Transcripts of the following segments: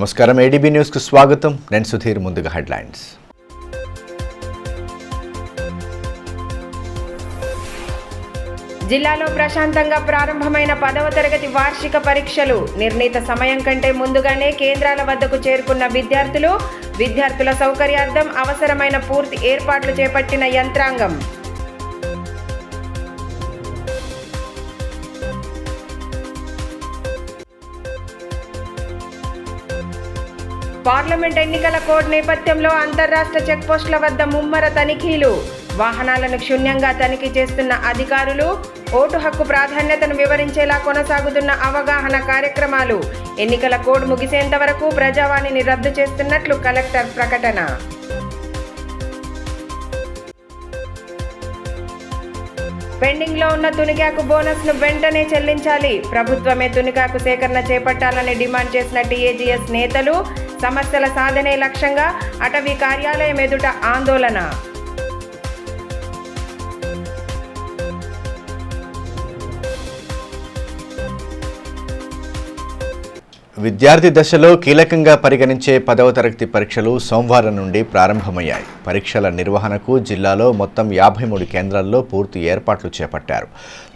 నమస్కారం, ఏడీబీ న్యూస్కు స్వాగతం. నేను సుధీర్. ముందుగా హెడ్లైన్స్. జిల్లాలో ప్రశాంతంగా ప్రారంభమైన 10వ తరగతి వార్షిక పరీక్షలు. నిర్ణీత సమయం కంటే ముందుగానే కేంద్రాల వద్దకు చేరుకున్న విద్యార్థుల సౌకర్యార్థం అవసరమైన పూర్తి ఏర్పాట్లు చేపట్టిన యంత్రాంగం. పార్లమెంట్ ఎన్నికల కోడ్ నేపథ్యంలో అంతర్రాష్ట్ర చెక్పోస్టుల వద్ద ముమ్మర తనిఖీలు. వాహనాలను క్షుణ్ణంగా తనిఖీ చేస్తున్న అధికారులు. ఓటు హక్కు ప్రాధాన్యతను వివరించేలా కొనసాగుతున్న అవగాహన కార్యక్రమాలు. ఎన్నికల కోడ్ ముగిసేంత వరకు ప్రజావాణిని రద్దు చేస్తున్నట్లు కలెక్టర్ ప్రకటన. పెండింగ్లో ఉన్న తునికాకు బోనస్ను వెంటనే చెల్లించాలి. ప్రభుత్వమే తునికాకు సేకరణ చేపట్టాలని డిమాండ్ చేసిన టీఏజీఎస్ నేతలు. సమస్యల సాధనే లక్ష్యంగా అటవీ కార్యాలయం ఎదుట ఆందోళన. విద్యార్థి దశలో కీలకంగా పరిగణించే 10వ తరగతి పరీక్షలు సోమవారం నుండి ప్రారంభమయ్యాయి. పరీక్షల నిర్వహణకు జిల్లాలో మొత్తం 53 కేంద్రాల్లో పూర్తి ఏర్పాట్లు చేపట్టారు.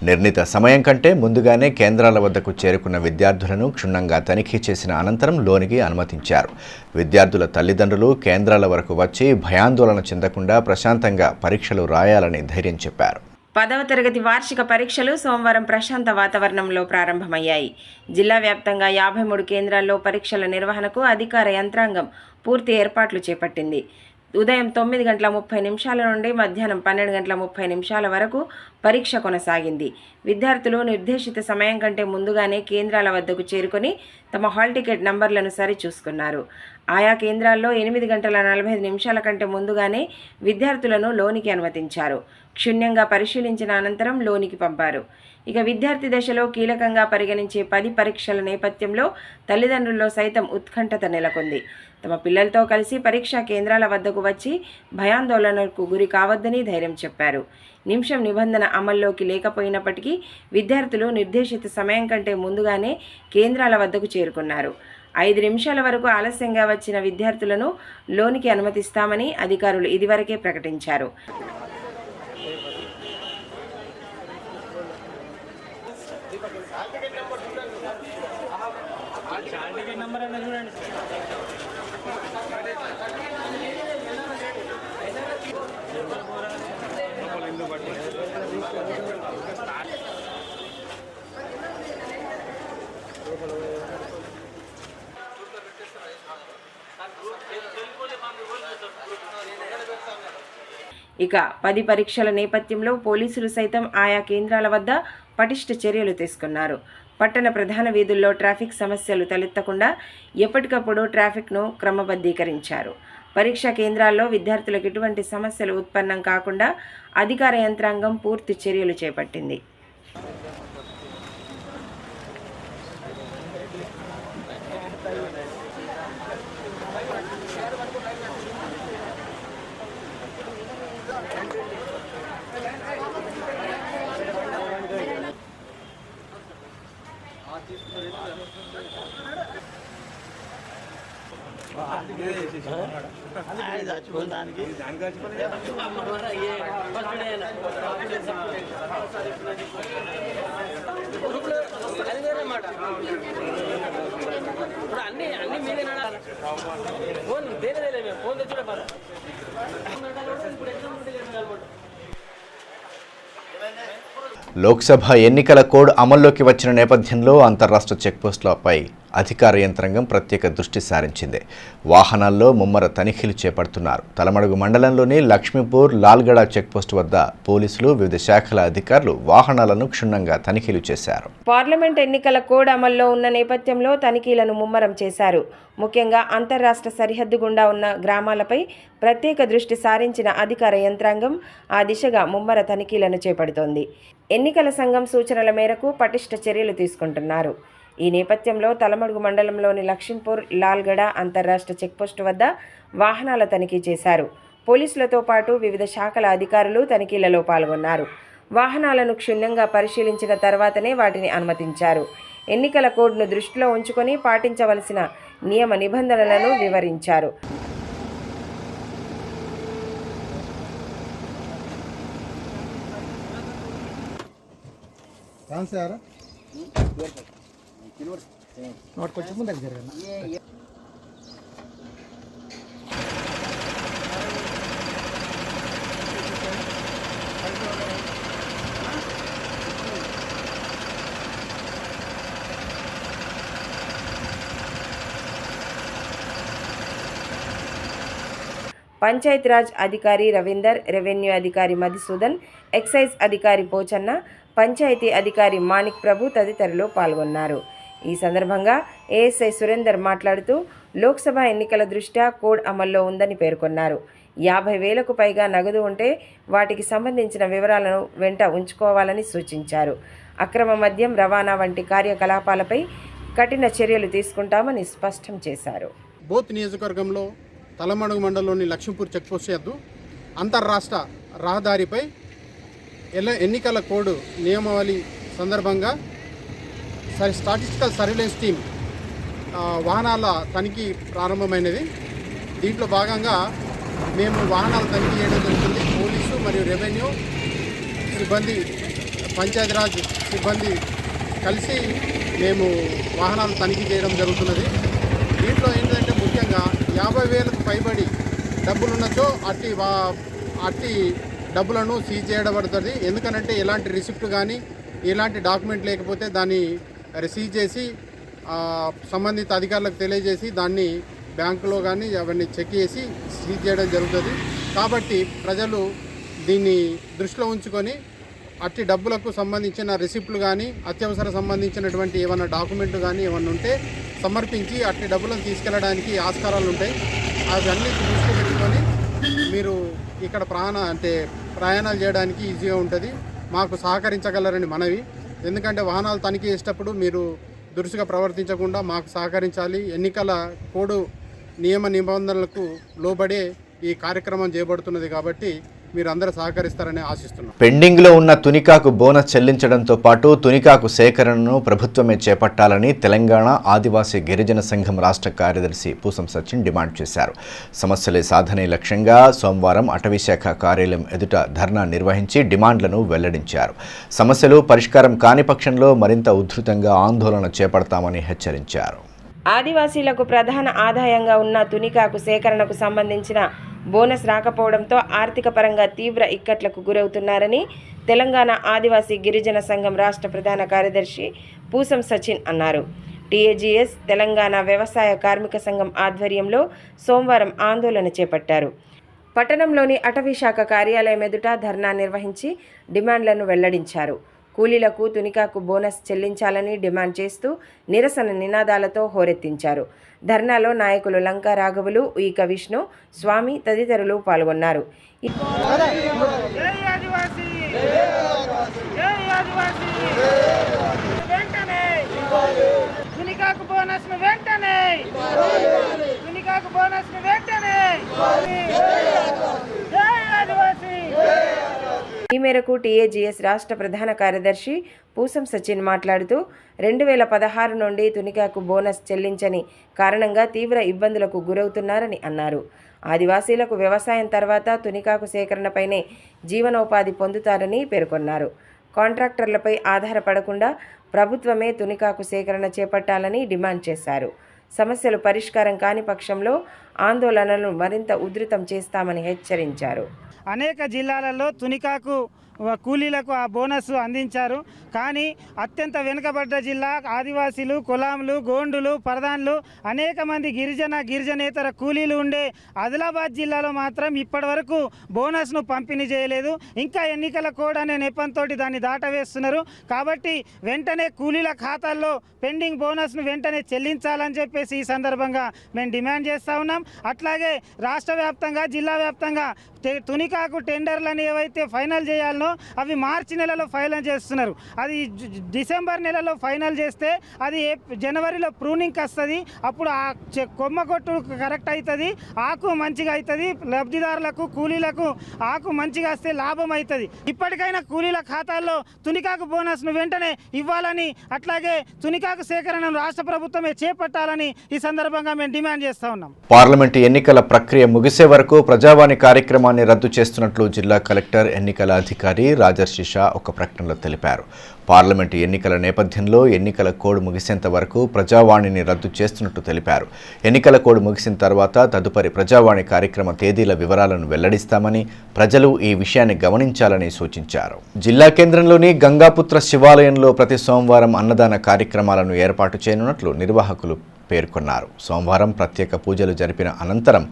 నిర్ణీత సమయం కంటే ముందుగానే కేంద్రాల వద్దకు చేరుకున్న విద్యార్థులను క్షుణ్ణంగా తనిఖీ చేసిన అనంతరం లోనికి అనుమతించారు. విద్యార్థుల తల్లిదండ్రులు కేంద్రాల వరకు వచ్చి భయాందోళన చెందకుండా ప్రశాంతంగా పరీక్షలు రాయాలని ధైర్యం చెప్పారు. 10వ తరగతి వార్షిక పరీక్షలు సోమవారం ప్రశాంత వాతావరణంలో ప్రారంభమయ్యాయి. జిల్లా వ్యాప్తంగా 53 కేంద్రాల్లో పరీక్షల నిర్వహణకు అధికార యంత్రాంగం పూర్తి ఏర్పాట్లు చేపట్టింది. ఉదయం 9:30 నుండి మధ్యాహ్నం 12:30 వరకు పరీక్ష కొనసాగింది. విద్యార్థులు నిర్దేశిత సమయం కంటే ముందుగానే కేంద్రాల వద్దకు చేరుకొని తమ హాల్ టికెట్ నంబర్లను సరిచూసుకున్నారు. ఆయా కేంద్రాల్లో 8:45 కంటే ముందుగానే విద్యార్థులను లోనికి అనుమతించారు. క్షుణ్ణంగా పరిశీలించిన అనంతరం లోనికి పంపారు. ఇక విద్యార్థి దశలో కీలకంగా పరిగణించే 10 పరీక్షల నేపథ్యంలో తల్లిదండ్రుల్లో సైతం ఉత్కంఠత నెలకొంది. తమ పిల్లలతో కలిసి పరీక్షా కేంద్రాల వద్దకు వచ్చి భయాందోళనకు గురి కావద్దని ధైర్యం చెప్పారు. నిమిషం నిబంధన అమల్లోకి లేకపోయినప్పటికీ విద్యార్థులు నిర్దేశిత సమయం కంటే ముందుగానే కేంద్రాల వద్దకు చేరుకున్నారు. 5 నిమిషాల వరకు ఆలస్యంగా వచ్చిన విద్యార్థులను లోనికి అనుమతిస్తామని అధికారులు ఇదివరకే ప్రకటించారు. ఇక 10 పరీక్షల నేపథ్యంలో పోలీసులు సైతం ఆయా కేంద్రాల వద్ద పటిష్ట చర్యలు తీసుకున్నారు. పట్టణ ప్రధాన వీధుల్లో ట్రాఫిక్ సమస్యలు తలెత్తకుండా ఎప్పటికప్పుడు ట్రాఫిక్ను క్రమబద్ధీకరించారు. పరీక్షా కేంద్రాల్లో విద్యార్థులకు ఎటువంటి సమస్యలు ఉత్పన్నం కాకుండా అధికార యంత్రాంగం పూర్తి చర్యలు చేపట్టింది. లోక్సభ ఎన్నికల కోడ్ అమల్లోకి వచ్చిన నేపథ్యంలో అంతర్రాష్ట్ర చెక్పోస్టులపై అధికార యంత్రాంగం ప్రత్యేక దృష్టి సారించింది. వాహనాల్లో ముమ్మర తనిఖీలు చేపడుతున్నారు. తలమడుగు మండలంలోని లక్ష్మీపూర్ లాల్గడ చెక్పోస్టు వద్ద పోలీసులు వివిధ శాఖల అధికారులు వాహనాలను క్షుణ్ణంగా తనిఖీలు చేశారు. పార్లమెంట్ ఎన్నికల కోడ్ అమల్లో ఉన్న నేపథ్యంలో తనిఖీలను ముమ్మరం చేశారు. ముఖ్యంగా అంతర్రాష్ట్ర సరిహద్దు గుండా ఉన్న గ్రామాలపై ప్రత్యేక దృష్టి సారించిన అధికార యంత్రాంగం ఆ దిశగా ముమ్మర తనిఖీలను చేపడుతోంది. ఎన్నికల సంఘం సూచనల మేరకు పటిష్ట చర్యలు తీసుకుంటున్నారు. ఈ నేపథ్యంలో తలమడుగు మండలంలోని లక్ష్మీపూర్ లాల్గడ అంతర్రాష్ట్ర చెక్పోస్టు వద్ద వాహనాల తనిఖీ చేశారు. పోలీసులతో పాటు వివిధ శాఖల అధికారులు తనిఖీలలో పాల్గొన్నారు. వాహనాలను క్షుణ్ణంగా పరిశీలించిన తర్వాతనే వాటిని అనుమతించారు. ఎన్నికల కోడ్ను దృష్టిలో ఉంచుకొని పాటించవలసిన నియమ నిబంధనలను వివరించారు. పంచాయతీరాజ్ అధికారి రవీందర్, రెవెన్యూ అధికారి మధుసూదన్, ఎక్సైజ్ అధికారి పోచన్న, పంచాయతీ అధికారి మాణిక్ ప్రభు తదితరులు పాల్గొన్నారు. ఈ సందర్భంగా ఏఎస్ఐ సురేందర్ మాట్లాడుతూ లోక్సభ ఎన్నికల దృష్ట్యా కోడ్ అమల్లో ఉందని పేర్కొన్నారు. 50,000కు పైగా నగదు ఉంటే వాటికి సంబంధించిన వివరాలను వెంట ఉంచుకోవాలని సూచించారు. అక్రమ మద్యం రవాణా వంటి కార్యకలాపాలపై కఠిన చర్యలు తీసుకుంటామని స్పష్టం చేశారు. బోత్ నియోజకవర్గంలో తలమడుగు మండలంలోని లక్ష్మీపూర్ చెక్పోస్ట్ యొద్ద అంతర్రాష్ట్ర రహదారిపై ఎన్నికల కోడ్ నియమావళి సందర్భంగా స్టాటిస్టికల్ సర్వేలెన్స్ టీమ్ వాహనాల తనిఖీ ప్రారంభమైనది. దీంట్లో భాగంగా మేము వాహనాల తనిఖీ చేయడం జరుగుతుంది. పోలీసు మరియు రెవెన్యూ సిబ్బంది, పంచాయతీరాజ్ సిబ్బంది కలిసి మేము వాహనాలు తనిఖీ చేయడం జరుగుతున్నది. దీంట్లో ఏంటంటే ముఖ్యంగా 50,000కు పైబడి డబ్బులున్నచో అట్టి డబ్బులను సీజ్ చేయబడుతుంది. ఎందుకనంటే ఎలాంటి రిసిప్ట్ కానీ ఎలాంటి డాక్యుమెంట్ లేకపోతే దాన్ని రిసీవ్ చేసి సంబంధిత అధికారులకు తెలియజేసి దాన్ని బ్యాంకులో కానీ అవన్నీ చెక్ చేసి సీజ్ చేయడం జరుగుతుంది. కాబట్టి ప్రజలు దీన్ని దృష్టిలో ఉంచుకొని అట్టి డబ్బులకు సంబంధించిన రిసిప్ట్లు కానీ అత్యవసర సంబంధించినటువంటి ఏమైనా డాక్యుమెంట్లు కానీ ఏమైనా ఉంటే సమర్పించి అట్టి డబ్బులను తీసుకెళ్ళడానికి ఆస్కారాలు ఉంటాయి. అవన్నీ దృష్టిలో పెట్టుకొని మీరు ఇక్కడ ప్రయాణాలు చేయడానికి ఈజీగా ఉంటుంది. మాకు సహకరించగలరని మనవి. ఎందుకంటే వాహనాలు తనిఖీ చేసేటప్పుడు మీరు దురుసుగా ప్రవర్తించకుండా మాకు సహకరించాలి. ఎన్నికల కోడ్ నియమ నిబంధనలకు లోబడే ఈ కార్యక్రమం చేయబడుతున్నది కాబట్టి మీరు అందరూ సహకరిస్తారని ఆశిస్తున్నాం. పెండింగ్లో ఉన్న తునికాకు బోనస్ చెల్లించడంతో పాటు తునికాకు సేకరణను ప్రభుత్వమే చేపట్టాలని తెలంగాణ ఆదివాసీ గిరిజన సంఘం రాష్ట్ర కార్యదర్శి పూసం సచిన్ డిమాండ్ చేశారు. సమస్యలే సాధనే లక్ష్యంగా సోమవారం అటవీశాఖ కార్యాలయం ఎదుట ధర్నా నిర్వహించి డిమాండ్లను వెల్లడించారు. సమస్యలు పరిష్కారం కాని పక్షంలో మరింత ఉధృతంగా ఆందోళన చేపడతామని హెచ్చరించారు. ఆదివాసీలకు ప్రధాన ఆదాయంగా ఉన్న తునికాకు సేకరణకు సంబంధించిన బోనస్ రాకపోవడంతో ఆర్థిక పరంగా తీవ్ర ఇక్కట్లకు గురవుతున్నారని తెలంగాణ ఆదివాసీ గిరిజన సంఘం రాష్ట్ర ప్రధాన కార్యదర్శి పూసం సచిన్ అన్నారు. టీఏజీఎస్ తెలంగాణ వ్యవసాయ కార్మిక సంఘం ఆధ్వర్యంలో సోమవారం ఆందోళన చేపట్టారు. పట్టణంలోని అటవీశాఖ కార్యాలయం ఎదుట ధర్నా నిర్వహించి డిమాండ్లను వెల్లడించారు. కూలీలకు తునికాకు బోనస్ చెల్లించాలని డిమాండ్ చేస్తూ నిరసన నినాదాలతో హోరెత్తించారు. ధర్నాలో నాయకులు లంకా రాఘవులు, ఉయిక విష్ణు, స్వామి తదితరులు పాల్గొన్నారు. ఈ మేరకు టీఏజీఎస్ రాష్ట్ర ప్రధాన కార్యదర్శి పూసం సచిన్ మాట్లాడుతూ 2016 నుండి తునికాకు బోనస్ చెల్లించని కారణంగా తీవ్ర ఇబ్బందులకు గురవుతున్నారని అన్నారు. ఆదివాసీలకు వ్యవసాయం తర్వాత తునికాకు సేకరణపైనే జీవనోపాధి పొందుతారని పేర్కొన్నారు. కాంట్రాక్టర్లపై ఆధారపడకుండా ప్రభుత్వమే తునికాకు సేకరణ చేపట్టాలని డిమాండ్ చేశారు. సమస్యలు పరిష్కారం కాని పక్షంలో ఆందోళనలను మరింత ఉధృతం చేస్తామని హెచ్చరించారు. అనేక జిల్లాలలో తునికాకు కూలీలకు ఆ బోనస్ అందించారు. కానీ అత్యంత వెనుకబడ్డ జిల్లా ఆదివాసీలు, కులాంలు, గోండులు, పరదాన్లు అనేక మంది గిరిజనేతర కూలీలు ఉండే ఆదిలాబాద్ జిల్లాలో మాత్రం ఇప్పటి వరకు బోనస్ను పంపిణీ చేయలేదు. ఇంకా ఎన్నికల కోడ్ అనే నెపంతో దాన్ని దాటవేస్తున్నారు. కాబట్టి వెంటనే కూలీల ఖాతాల్లో పెండింగ్ బోనస్ను వెంటనే చెల్లించాలని చెప్పేసి ఈ సందర్భంగా మేము డిమాండ్ చేస్తూ ఉన్నాం. అట్లాగే రాష్ట్ర వ్యాప్తంగా, జిల్లా వ్యాప్తంగా తునికాకు టెండర్లను ఏవైతే ఫైనల్ చేయాలనో ఉందో అవి మార్చి నెలలో ఫైనల్ చేస్తున్నారు. అది డిసెంబర్ నెలలో ఫైనల్ చేస్తే అది జనవరిలో ప్రూనింగ్కి వస్తుంది. అప్పుడు ఆ కొమ్మ కొట్టు కరెక్ట్ అవుతుంది, ఆకు మంచిగా అవుతుంది, లబ్ధిదారులకు కూలీలకు ఆకు మంచిగా వస్తే లాభం అవుతుంది. ఇప్పటికైనా కూలీల ఖాతాల్లో తునికాకు బోనస్ను వెంటనే ఇవ్వాలని, అట్లాగే తునికాకు సేకరణను రాష్ట్ర ప్రభుత్వమే చేపట్టాలని ఈ సందర్భంగా మేము డిమాండ్ చేస్తూ ఉన్నాం. పార్లమెంటు ఎన్నికల ప్రక్రియ ముగిసే వరకు ప్రజావాణి కార్యక్రమాన్ని రద్దు చేస్తున్నట్లు జిల్లా కలెక్టర్ ఎన్నికల అధికారి రాజర్షి షా ఒక ప్రకటనలో తెలిపారు. పార్లమెంటు ఎన్నికల నేపథ్యంలో ఎన్నికల కోడ్ ముగిసేంత వరకు ప్రజావాణిని రద్దు చేస్తున్నట్టు తెలిపారు. ఎన్నికల కోడ్ ముగిసిన తర్వాత తదుపరి ప్రజావాణి కార్యక్రమ తేదీల వివరాలను వెల్లడిస్తామని, ప్రజలు ఈ విషయాన్ని గమనించాలని సూచించారు. జిల్లా కేంద్రంలోని గంగాపుత్ర శివాలయంలో ప్రతి సోమవారం అన్నదాన కార్యక్రమాలను ఏర్పాటు చేయనున్నట్లు నిర్వాహకులు పేర్కొన్నారు. సోమవారం ప్రత్యేక పూజలు జరిపిన అనంతరం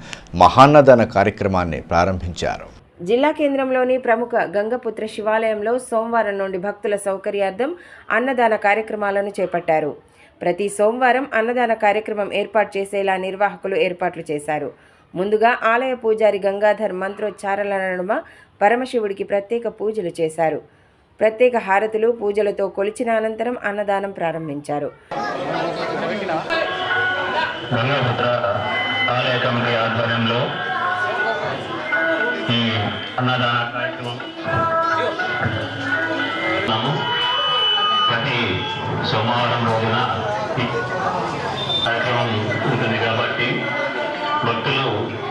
మహాన్నదాన కార్యక్రమాన్ని ప్రారంభించారు. జిల్లా కేంద్రంలోని ప్రముఖ గంగపుత్ర శివాలయంలో సోమవారం నుండి భక్తుల సౌకర్యార్థం అన్నదాన కార్యక్రమాలను చేపట్టారు. ప్రతి సోమవారం అన్నదాన కార్యక్రమం ఏర్పాటు చేసేలా నిర్వాహకులు ఏర్పాట్లు చేశారు. ముందుగా ఆలయ పూజారి గంగాధర్ మంత్రోచ్చారణల నడుమ పరమశివుడికి ప్రత్యేక పూజలు చేశారు. ప్రత్యేక హారతులు పూజలతో కొలిచిన అనంతరం అన్నదానం ప్రారంభించారు. గంగాపుత్ర ఆలయ కమిటీ ఆధ్వర్యంలో ఈ అన్నదాన కార్యక్రమం ప్రతి సోమవారం రోజున ఈ కార్యక్రమం ఉంటుంది కాబట్టి భక్తులు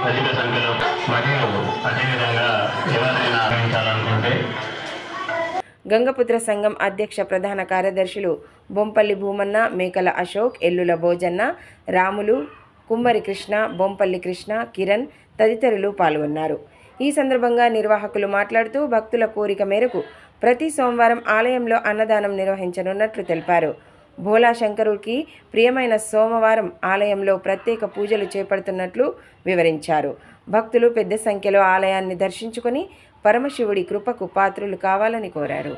అధిక సంఖ్యలో మరియు అదేవిధంగా ఎవరైనా ఆచరించాలనుకుంటే గంగపుత్ర సంఘం అధ్యక్ష ప్రధాన కార్యదర్శులు బొంపల్లి భూమన్న, మేకల అశోక్, ఎల్లుల భోజన్న, రాములు, కుమ్మరి కృష్ణ, బొంపల్లి కృష్ణ, కిరణ్ తదితరులు పాల్గొన్నారు. ఈ సందర్భంగా నిర్వాహకులు మాట్లాడుతూ భక్తుల కోరిక మేరకు ప్రతి సోమవారం ఆలయంలో అన్నదానం నిర్వహించనున్నట్లు తెలిపారు. భోలా శంకరుడికి ప్రియమైన సోమవారం ఆలయంలో ప్రత్యేక పూజలు చేపడుతున్నట్లు వివరించారు. భక్తులు పెద్ద సంఖ్యలో ఆలయాన్ని దర్శించుకొని పరమశివుడి కృపకు పాత్రులు కావాలని కోరారు.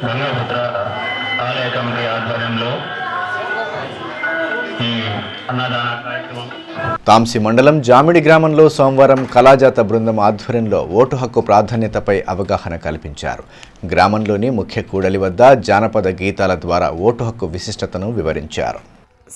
గంగాపుత్ర ఆలయ కమిటీ ఆధ్వర్యంలో ఈ అన్నదాన కార్యక్రమం తాంసి మండలం జామిడి గ్రామంలో సోమవారం కళాజాత బృందం ఆధ్వర్యంలో ఓటు హక్కు ప్రాధాన్యతపై అవగాహన కల్పించారు. గ్రామంలోని ముఖ్య కూడలి వద్ద జానపద గీతాల ద్వారా ఓటు హక్కు విశిష్టతను వివరించారు.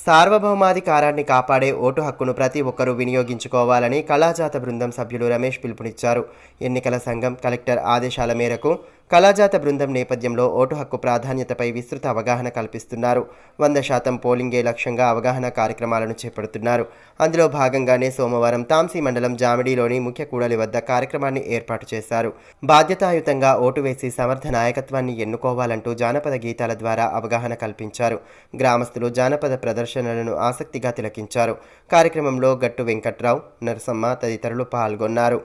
సార్వభౌమాధికారాన్ని కాపాడే ఓటు హక్కును ప్రతి ఒక్కరూ వినియోగించుకోవాలని కళాజాత బృందం సభ్యులు రమేష్ పిలుపునిచ్చారు. ఎన్నికల సంఘం కలెక్టర్ ఆదేశాల మేరకు కళాజాత బృందం నేపథ్యంలో ఓటు హక్కు ప్రాధాన్యతపై విస్తృత అవగాహన కల్పిస్తున్నారు. 100% పోలింగే లక్ష్యంగా అవగాహన కార్యక్రమాలను చేపడుతున్నారు. అందులో భాగంగానే సోమవారం తాంసి మండలం జామిడిలోని ముఖ్య కూడలి వద్ద కార్యక్రమాన్ని ఏర్పాటు చేశారు. బాధ్యతాయుతంగా ఓటు వేసి సమర్థ నాయకత్వాన్ని ఎన్నుకోవాలంటూ జానపద గీతాల ద్వారా అవగాహన కల్పించారు. గ్రామస్తులు జానపద ప్రదర్శనలను ఆసక్తిగా తిలకించారు. కార్యక్రమంలో గట్టు వెంకట్రావు, నరసమ్మ తదితరులు పాల్గొన్నారు.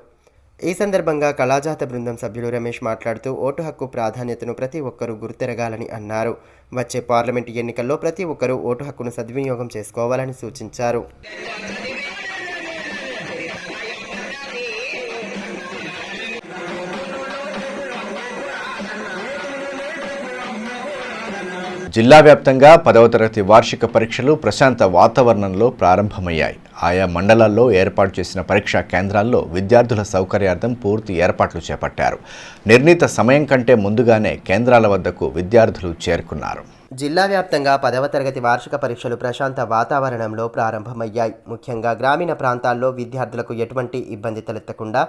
ఈ సందర్భంగా కళాజాత బృందం సభ్యులు రమేష్ మాట్లాడుతూ ఓటు హక్కు ప్రాధాన్యతను ప్రతి ఒక్కరూ గుర్తెరగాలని అన్నారు. వచ్చే పార్లమెంటు ఎన్నికల్లో ప్రతి ఒక్కరూ ఓటు హక్కును సద్వినియోగం చేసుకోవాలని సూచించారు. జిల్లా వ్యాప్తంగా 10వ తరగతి వార్షిక పరీక్షలు ప్రశాంత వాతావరణంలో ప్రారంభమయ్యాయి. ఆయా మండలాల్లో ఏర్పాటు చేసిన పరీక్షా కేంద్రాల్లో విద్యార్థుల సౌకర్యార్థం పూర్తి ఏర్పాట్లు చేపట్టారు. నిర్ణీత సమయం కంటే ముందుగానే కేంద్రాల వద్దకు విద్యార్థులు చేరుకున్నారు. జిల్లా వ్యాప్తంగా 10వ తరగతి వార్షిక పరీక్షలు ప్రశాంత వాతావరణంలో ప్రారంభమయ్యాయి. ముఖ్యంగా గ్రామీణ ప్రాంతాల్లో విద్యార్థులకు ఎటువంటి ఇబ్బంది తలెత్తకుండా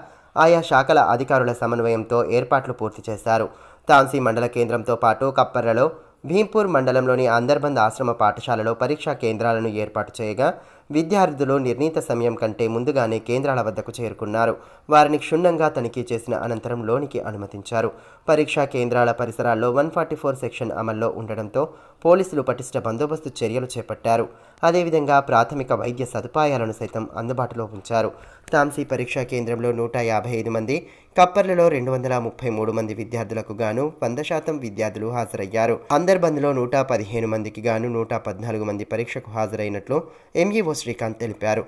ఆయా శాఖల అధికారుల సమన్వయంతో ఏర్పాట్లు పూర్తి చేశారు. తాంసీ మండల కేంద్రంతో పాటు కప్పర్లలో, భీంపూర్ మండలంలోని అందర్బంద్ ఆశ్రమ పాఠశాలలో పరీక్షా కేంద్రాలను ఏర్పాటు చేయగా విద్యార్థులు నిర్ణీత సమయం కంటే ముందుగానే కేంద్రాల వద్దకు చేరుకున్నారు. వారిని క్షుణ్ణంగా తనిఖీ చేసిన అనంతరం లోనికి అనుమతించారు. పరీక్షా కేంద్రాల పరిసరాల్లో 144 సెక్షన్ అమల్లో ఉండడంతో పోలీసులు పటిష్ట బందోబస్తు చర్యలు చేపట్టారు. అదేవిధంగా ప్రాథమిక వైద్య సదుపాయాలను సైతం అందుబాటులో ఉంచారు. తాంసీ పరీక్షా కేంద్రంలో 155 మంది, కప్పర్లలో 233 మంది విద్యార్థులకు గాను 100% విద్యార్థులు హాజరయ్యారు. అందర్బంద్లో 115 మందికి గాను 114 మంది పరీక్షకు హాజరైనట్లు ఎంఈఓ శ్రీకాంత్ తెలిపారు.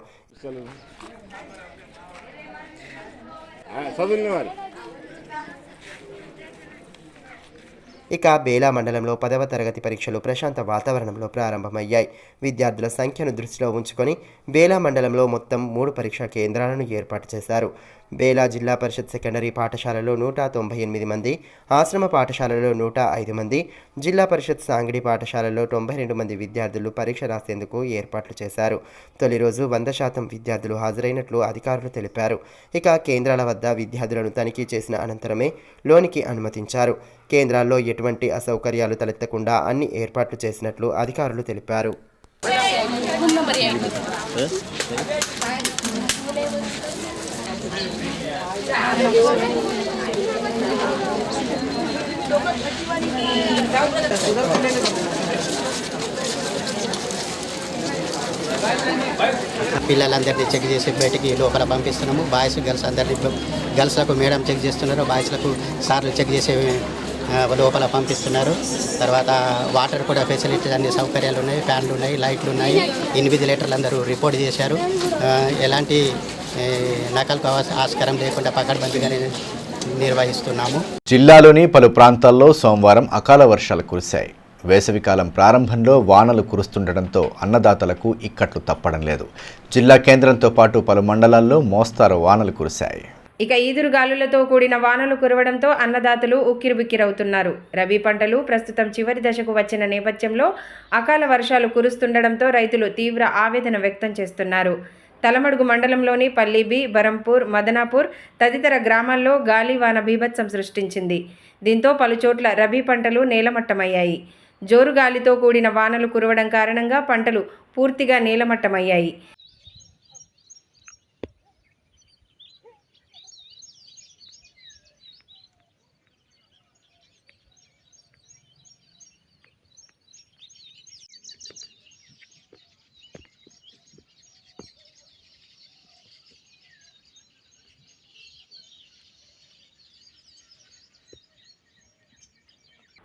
ఇక బేలా మండలంలో 10వ తరగతి పరీక్షలు ప్రశాంత వాతావరణంలో ప్రారంభమయ్యాయి. విద్యార్థుల సంఖ్యను దృష్టిలో ఉంచుకొని బేలా మండలంలో మొత్తం 3 పరీక్షా కేంద్రాలను ఏర్పాటు చేశారు. బేలా జిల్లా పరిషత్ సెకండరీ పాఠశాలలో 198 మంది, ఆశ్రమ పాఠశాలలో 105 మంది, జిల్లా పరిషత్ సాంగిడి పాఠశాలలో 92 మంది విద్యార్థులు పరీక్ష రాసేందుకు ఏర్పాట్లు చేశారు. తొలి రోజు 100% విద్యార్థులు హాజరైనట్లు అధికారులు తెలిపారు. ఇక కేంద్రాల వద్ద విద్యార్థులను తనిఖీ చేసిన అనంతరమే లోనికి అనుమతించారు. కేంద్రాల్లో ఎటువంటి అసౌకర్యాలు తలెత్తకుండా అన్ని ఏర్పాట్లు చేసినట్లు అధికారులు తెలిపారు. పిల్లలందరినీ చెక్ చేసి బయటికి లోపల పంపిస్తున్నాము. బాయ్స్ గర్ల్స్ అందరినీ గర్ల్స్లకు మేడం చెక్ చేస్తున్నారు, బాయ్స్లకు సార్లు చెక్ చేసి లోపల పంపిస్తున్నారు. తర్వాత వాటర్ కూడా ఫెసిలిటీస్ అన్ని సౌకర్యాలు ఉన్నాయి, ఫ్యాన్లు ఉన్నాయి, లైట్లు ఉన్నాయి. ఇన్విజిలేటర్లు అందరూ రిపోర్ట్ చేశారు. ఎలాంటి నకలకు ఆస్కారం లేకుండా పకడ్బందీగానే నిర్వహిస్తున్నాము. జిల్లాలోని పలు ప్రాంతాల్లో సోమవారం అకాల వర్షాలు కురిశాయి. వేసవికాలం ప్రారంభంలో వానలు కురుస్తుండటంతో అన్నదాతలకు ఇక్కట్లు తప్పడం లేదు. జిల్లా కేంద్రంతో పాటు పలు మండలాల్లో మోస్తారు వానలు కురిశాయి. ఇక ఈదురుగాలులతో కూడిన వానలు కురవడంతో అన్నదాతలు ఉక్కిరిబిక్కిరవుతున్నారు. రబీ పంటలు ప్రస్తుతం చివరి దశకు వచ్చిన నేపథ్యంలో అకాల వర్షాలు కురుస్తుండటంతో రైతులు తీవ్ర ఆవేదన వ్యక్తం చేస్తున్నారు. తలమడుగు మండలంలోని పల్లి బి, బరంపూర్, మదనాపూర్ తదితర గ్రామాల్లో గాలివాన బీభత్సం సృష్టించింది. దీంతో పలుచోట్ల రబీ పంటలు నేలమట్టమయ్యాయి. జోరు గాలితో కూడిన వానలు కురవడం కారణంగా పంటలు పూర్తిగా నేలమట్టమయ్యాయి.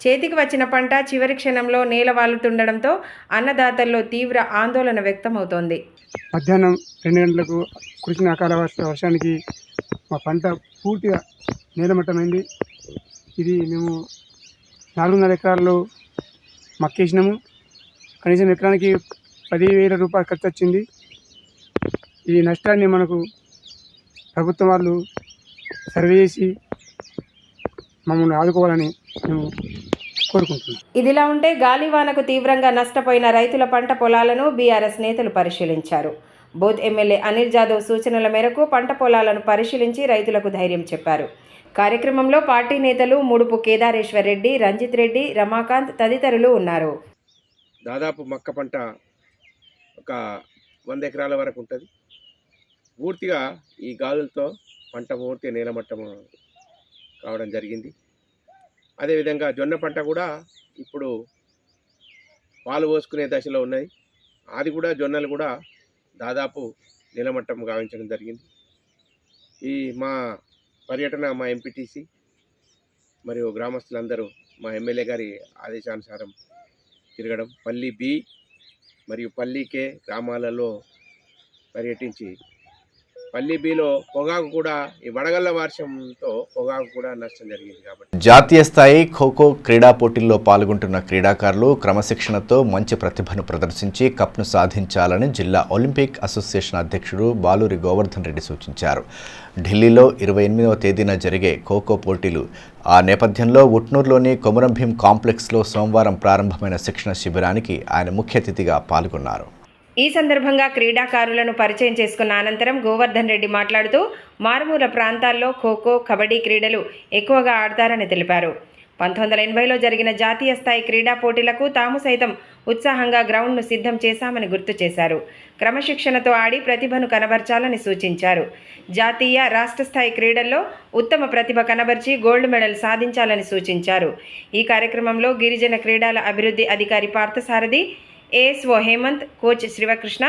చేతికి వచ్చిన పంట చివరి క్షణంలో నేలవాలుతుండడంతో అన్నదాతల్లో తీవ్ర ఆందోళన వ్యక్తమవుతోంది. మధ్యాహ్నం 2 గంటలకు కురిసిన అకాల వర్షానికి మా పంట పూర్తిగా నేలమట్టమైంది. ఇది మేము 4.5 ఎకరాల్లో మక్కేసినాము. కనీసం ఎకరానికి 10,000 రూపాయలు ఖర్చు వచ్చింది. ఈ నష్టాన్ని మనకు ప్రభుత్వం వాళ్ళు సర్వే చేసి మమ్మల్ని ఆదుకోవాలని మేము కోరుకుంటున్నాం. ఇదిలా ఉంటే గాలివానకు తీవ్రంగా నష్టపోయిన రైతుల పంట పొలాలను బీఆర్ఎస్ నేతలు పరిశీలించారు. బోధ్ ఎమ్మెల్యే అనిల్ జాదవ్ సూచనల మేరకు పంట పొలాలను పరిశీలించి రైతులకు ధైర్యం చెప్పారు. కార్యక్రమంలో పార్టీ నేతలు ముడుపు కేదారేశ్వర్ రెడ్డి, రంజిత్ రెడ్డి, రమాకాంత్ తదితరులు ఉన్నారు. దాదాపు మక్క పంట ఒక 100 ఎకరాల వరకు ఉంటుంది. పూర్తిగా ఈ గాలులతో పంట పూర్తిగా నేలమట్టం కావడం జరిగింది. అదేవిధంగా జొన్న పంట కూడా ఇప్పుడు పాలు పోసుకునే దశలో ఉన్నాయి. అది కూడా జొన్నలు కూడా దాదాపు నేలమట్టం గావించడం జరిగింది. ఈ మా పర్యటన మా ఎంపీటీసీ మరియు గ్రామస్తులందరూ మా ఎమ్మెల్యే గారి ఆదేశానుసారం తిరగడం, పల్లి బి మరియు పల్లి కే గ్రామాలలో పర్యటించి పల్లి బిలో పొగాకు కూడా ఈ వడగళ్ల వర్షంతో పొగాకు కూడా నష్టం జరిగింది. కాబట్టి జాతీయ స్థాయి ఖోఖో క్రీడా పోటీల్లో పాల్గొంటున్న క్రీడాకారులు క్రమశిక్షణతో మంచి ప్రతిభను ప్రదర్శించి కప్ను సాధించాలని జిల్లా ఒలింపిక్ అసోసియేషన్ అధ్యక్షుడు బాలూరి గోవర్ధన్ రెడ్డి సూచించారు. ఢిల్లీలో 28వ తేదీన జరిగే ఖోఖో పోటీలు ఆ నేపథ్యంలో ఉట్నూరులోని కొమరం భీం కాంప్లెక్స్లో సోమవారం ప్రారంభమైన శిక్షణ శిబిరానికి ఆయన ముఖ్య అతిథిగా పాల్గొన్నారు. ఈ సందర్భంగా క్రీడాకారులను పరిచయం చేసుకున్న అనంతరం గోవర్ధన్ రెడ్డి మాట్లాడుతూ మారుమూల ప్రాంతాల్లో ఖోఖో, కబడ్డీ క్రీడలు ఎక్కువగా ఆడతారని తెలిపారు. 1980లో జరిగిన జాతీయ స్థాయి క్రీడా పోటీలకు తాము సైతం ఉత్సాహంగా గ్రౌండ్ను సిద్ధం చేశామని గుర్తు చేశారు. క్రమశిక్షణతో ఆడి ప్రతిభను కనబర్చాలని సూచించారు. జాతీయ, రాష్ట్ర స్థాయి క్రీడల్లో ఉత్తమ ప్రతిభ కనబర్చి గోల్డ్ మెడల్ సాధించాలని సూచించారు. ఈ కార్యక్రమంలో గిరిజన క్రీడల అభివృద్ధి అధికారి పార్థసారథి, ఏఎస్ఓ హేమంత్, కోచ్ శివకృష్ణ,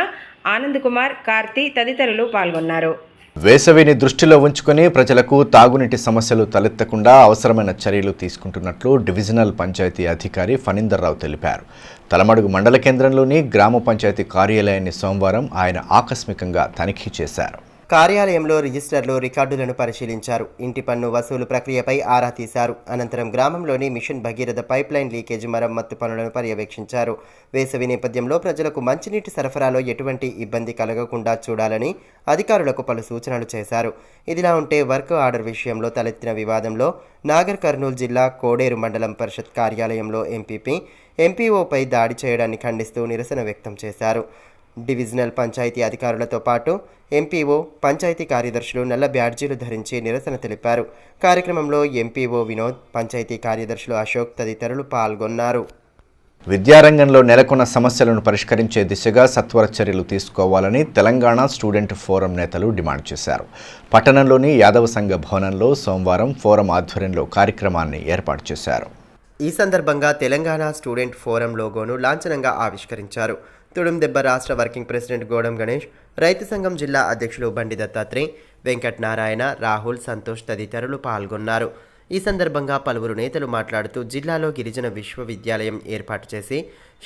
ఆనంద్ కుమార్, కార్తీ తదితరులు పాల్గొన్నారు. వేసవిని దృష్టిలో ఉంచుకొని ప్రజలకు తాగునీటి సమస్యలు తలెత్తకుండా అవసరమైన చర్యలు తీసుకుంటున్నట్లు డివిజనల్ పంచాయతీ అధికారి ఫణీందర్ రావు తెలిపారు. తలమడుగు మండల కేంద్రంలోని గ్రామ పంచాయతీ కార్యాలయాన్ని సోమవారం ఆయన ఆకస్మికంగా తనిఖీ చేశారు. కార్యాలయంలో రిజిస్టర్లు రికార్డులను పరిశీలించారు. ఇంటి పన్ను వసూలు ప్రక్రియపై ఆరా తీశారు. అనంతరం గ్రామంలోని మిషన్ భగీరథ పైప్లైన్ లీకేజ్ మరమ్మత్తు పనులను పర్యవేక్షించారు. వేసవి నేపథ్యంలో ప్రజలకు మంచినీటి సరఫరాలో ఎటువంటి ఇబ్బంది కలగకుండా చూడాలని అధికారులకు పలు సూచనలు చేశారు. ఇదిలా ఉంటే వర్క్ ఆర్డర్ విషయంలో తలెత్తిన వివాదంలో నాగర్ కర్నూలు జిల్లా కోడేరు మండలం పరిషత్ కార్యాలయంలో ఎంపీఓపై దాడి చేయడాన్ని ఖండిస్తూ నిరసన వ్యక్తం చేశారు. డివిజనల్ పంచాయతీ అధికారులతో పాటు ఎంపీఓ, పంచాయతీ కార్యదర్శులు నల్ల బ్యాడ్జీలు ధరించి నిరసన తెలిపారు. కార్యక్రమంలో ఎంపీఓ వినోద్, పంచాయతీ కార్యదర్శులు అశోక్ తదితరులు పాల్గొన్నారు. విద్యారంగంలో నెలకొన్న సమస్యలను పరిష్కరించే దిశగా సత్వర చర్యలు తీసుకోవాలని తెలంగాణ స్టూడెంట్ ఫోరం నేతలు డిమాండ్ చేశారు. పట్టణంలోని యాదవ సంఘ భవనంలో సోమవారం ఫోరం ఆధ్వర్యంలో కార్యక్రమాన్ని ఏర్పాటు చేశారు. ఈ సందర్భంగా తెలంగాణ స్టూడెంట్ ఫోరం లోగోను లాంఛనంగా ఆవిష్కరించారు. తుడుందెబ్బ రాష్ట్ర వర్కింగ్ ప్రెసిడెంట్ గోడం గణేష్, రైతు సంఘం జిల్లా అధ్యక్షులు బండి దత్తాత్రేయ, వెంకట్ నారాయణ, రాహుల్, సంతోష్ తదితరులు పాల్గొన్నారు. ఈ సందర్భంగా పలువురు నేతలు మాట్లాడుతూ జిల్లాలో గిరిజన విశ్వవిద్యాలయం ఏర్పాటు చేసి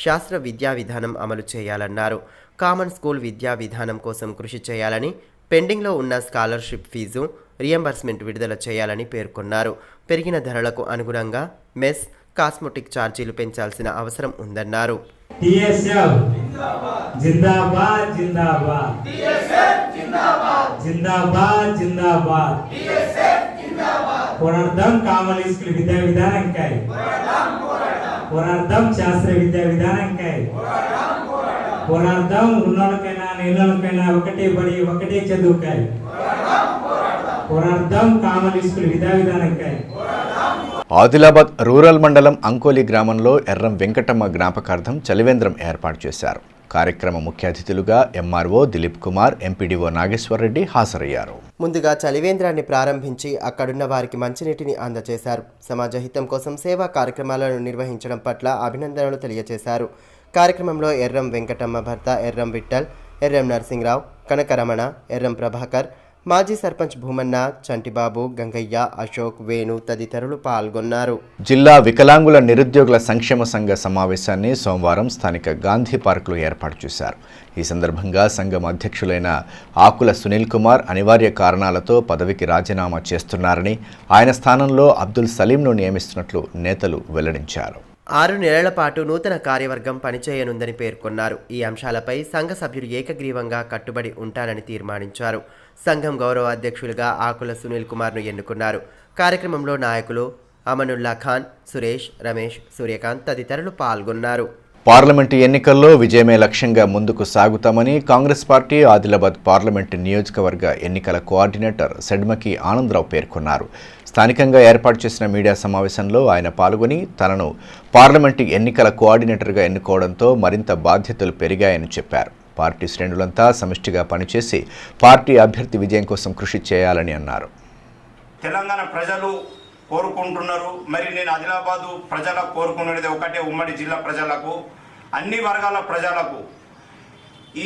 శాస్త్ర విద్యా విధానం అమలు చేయాలన్నారు. కామన్ స్కూల్ విద్యా విధానం కోసం కృషి చేయాలని, పెండింగ్లో ఉన్న స్కాలర్షిప్ ఫీజు రియంబర్స్మెంట్ విడుదల చేయాలని పేర్కొన్నారు. పెరిగిన ధరలకు అనుగుణంగా మెస్, కాస్మెటిక్ ఛార్జీలు పెంచాల్సిన అవసరం ఉందన్నారు. జిందాబాద్ జిందాబాద్ జిందాబాద్ జిందాబాద్ పోరాడదాం కామన్ స్కూల్ విద్యా విధానంకై, పోరాడదాం శాస్త్ర విద్యా విధానంకై, పోరాడదాం ఉన్నోళ్ళకైనా నీళ్ళకైనా ఒకటే బడి ఒకటే చదువుకై, పోరాడదాం కామన్ స్కూల్ విద్యా విధానంకై. ఆదిలాబాద్ రూరల్ మండలం అంకోలి గ్రామంలో ఎర్రం వెంకటమ్మ జ్ఞాపకార్థం చలివేంద్రం ఏర్పాటు చేశారు. కార్యక్రమ ముఖ్య అతిథులుగా ఎంఆర్ఓ దిలీప్ కుమార్, ఎంపీడీఓ నాగేశ్వరరెడ్డి హాజరయ్యారు. ముందుగా చలివేంద్రాన్ని ప్రారంభించి అక్కడున్న వారికి మంచినీటిని అందజేశారు. సమాజ హితం కోసం సేవా కార్యక్రమాలను నిర్వహించడం పట్ల అభినందనలు తెలియజేశారు. కార్యక్రమంలో ఎర్రం వెంకటమ్మ భర్త ఎర్రం విఠల్, ఎర్రం నరసింహరావు, కనకరమణ, ఎర్రం ప్రభాకర్, మాజీ సర్పంచ్ భూమన్న, చంటిబాబు, గంగయ్య, అశోక్, వేణు తదితరులు పాల్గొన్నారు. జిల్లా వికలాంగుల నిరుద్యోగుల సంక్షేమ సంఘ సమావేశాన్ని సోమవారం స్థానిక గాంధీ పార్కులో ఏర్పాటు చేశారు. ఈ సందర్భంగా సంఘం అధ్యక్షులైన ఆకుల సునీల్ కుమార్ అనివార్య కారణాలతో పదవికి రాజీనామా చేస్తున్నారని, ఆయన స్థానంలో అబ్దుల్ సలీంను నియమిస్తున్నట్లు నేతలు వెల్లడించారు. 6 నెలల పాటు నూతన కార్యవర్గం పనిచేయనుందని పేర్కొన్నారు. ఈ అంశాలపై సంఘ సభ్యులు ఏకగ్రీవంగా కట్టుబడి ఉంటారని తీర్మానించారు. సంఘం గౌరవ అధ్యక్షులుగా ఆకుల సునీల్ కుమార్ను ఎన్నుకున్నారు. కార్యక్రమంలో నాయకులు అమనుల్లా ఖాన్, సురేష్, రమేష్, సూర్యకాంత్ తదితరులు పాల్గొన్నారు. పార్లమెంటు ఎన్నికల్లో విజయమే లక్ష్యంగా ముందుకు సాగుతామని కాంగ్రెస్ పార్టీ ఆదిలాబాద్ పార్లమెంటు నియోజకవర్గ ఎన్నికల కోఆర్డినేటర్ సెడ్మకి ఆనందరావు పేర్కొన్నారు. స్థానికంగా ఏర్పాటు చేసిన మీడియా సమావేశంలో ఆయన పాల్గొని తనను పార్లమెంటు ఎన్నికల కోఆర్డినేటర్గా ఎన్నుకోవడంతో మరింత బాధ్యతలు పెరిగాయని చెప్పారు. పార్టీ శ్రేణులంతా సమిష్టిగా పనిచేసి పార్టీ అభ్యర్థి విజయం కోసం కృషి చేయాలని అన్నారు. తెలంగాణ ప్రజలు కోరుకుంటున్నారు. మరి నేను ఆదిలాబాదు ప్రజలకు కోరుకునేది ఒకటే, ఉమ్మడి జిల్లా ప్రజలకు, అన్ని వర్గాల ప్రజలకు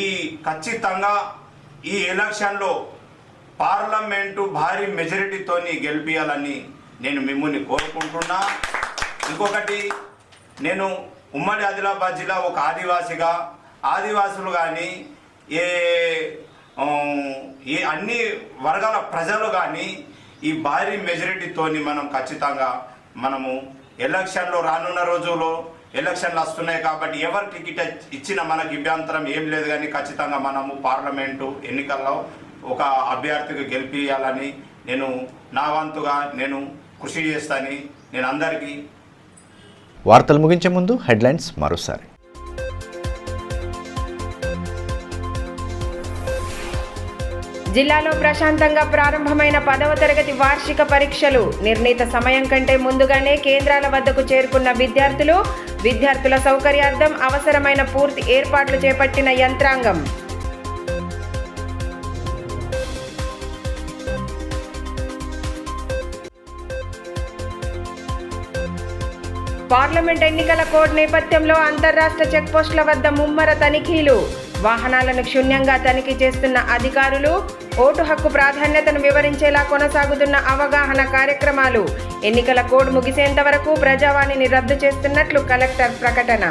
ఈ ఖచ్చితంగా ఈ ఎలక్షన్లో పార్లమెంటు భారీ మెజారిటీతోని గెలిపియాలని నేను మిమ్మల్ని కోరుకుంటున్నా. ఇంకొకటి, నేను ఉమ్మడి ఆదిలాబాద్ జిల్లా ఒక ఆదివాసిగా, ఆదివాసులు కానీ ఏ అన్ని వర్గాల ప్రజలు కానీ ఈ భారీ మెజారిటీతోని మనం ఖచ్చితంగా మనము ఎలక్షన్లో రానున్న రోజుల్లో ఎలక్షన్లు వస్తున్నాయి కాబట్టి ఎవరు టికెట్ ఇచ్చినా మనకి అభ్యంతరం ఏం లేదు. కానీ ఖచ్చితంగా మనము పార్లమెంటు ఎన్నికల్లో ఒక అభ్యర్థికి గెలిపియాలని నేను నా వంతుగా నేను కృషి చేస్తానని నేను అందరికీ. వార్తలు ముగించే ముందు హెడ్లైన్స్ మరోసారి. జిల్లాలో ప్రశాంతంగా ప్రారంభమైన 10వ తరగతి వార్షిక పరీక్షలు. నిర్ణీత సమయం కంటే ముందుగానే కేంద్రాల వద్దకు చేరుకున్న విద్యార్థులు. విద్యార్థుల సౌకర్యార్థం అవసరమైన పూర్తి ఏర్పాట్లు చేపట్టిన యంత్రాంగం. పార్లమెంట్ ఎన్నికల కోడ్ నేపథ్యంలో అంతర్రాష్ట్ర చెక్పోస్టుల వద్ద ముమ్మర తనిఖీలు. వాహనాలను క్షుణ్యంగా తనిఖీ చేస్తున్న అధికారులు. ఓటు హక్కు ప్రాధాన్యతను వివరించేలా కొనసాగుతున్న అవగాహన కార్యక్రమాలు. ఎన్నికల కోడ్ ముగిసేంత వరకు ప్రజావాణిని రద్దు చేస్తున్నట్లు కలెక్టర్ ప్రకటన.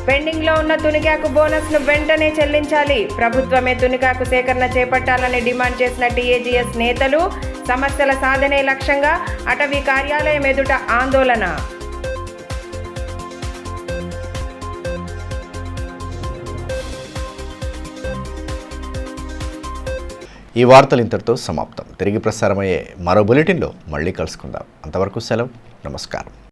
పెండింగ్లో ఉన్న తునికాకు బోనస్ను వెంటనే చెల్లించాలి. ప్రభుత్వమే తునికాకు సేకరణ చేపట్టాలని డిమాండ్ చేసిన టీఏజీఎస్ నేతలు. సమస్యల సాధనే లక్ష్యంగా అటవీ కార్యాలయం ఎదుట ఆందోళన. ఈ వార్తలు ఇంతటితో సమాప్తం. తిరిగి ప్రసారమయ్యే మరో బులెటిన్లో మళ్ళీ కలుసుకుందాం. అంతవరకు సెలవు. నమస్కారం.